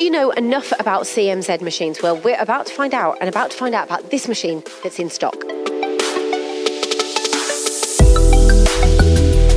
you know enough about CMZ machines? Well, we're about to find out, and about to find out about this machine that's in stock.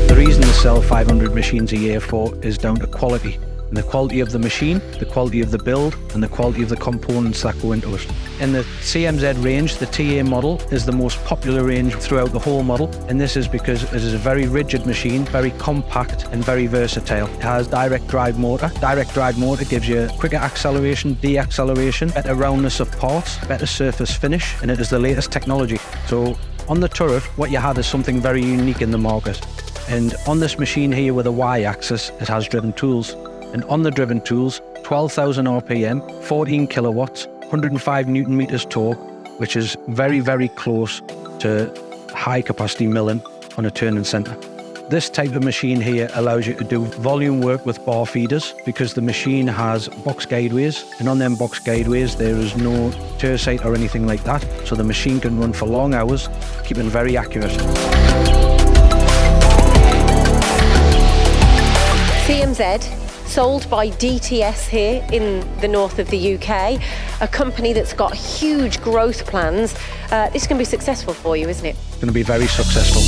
The reason they sell 500 machines a year for is down to quality. And the quality of the machine, the quality of the build, and the quality of the components that go into it. In the CMZ range, the TA model is the most popular range throughout the whole model, and this is because it is a very rigid machine, very compact and very versatile. It has direct drive motor. Direct drive motor gives you quicker acceleration, de-acceleration, better roundness of parts, better surface finish, and it is the latest technology. So on the turret, what you have is something very unique in the market. And on this machine here with a Y-axis, it has driven tools. And on the driven tools, 12,000 RPM, 14 kilowatts, 105 Newton meters torque, which is very, very close to high capacity milling on a turn and center. This type of machine here allows you to do volume work with bar feeders because the machine has box guideways, and on them box guideways there is no tearsite or anything like that, so the machine can run for long hours, keeping very accurate. CMZ, sold by DTS here in the north of the UK, a company that's got huge growth plans. This is going to be successful for you, isn't it? It's going to be very successful.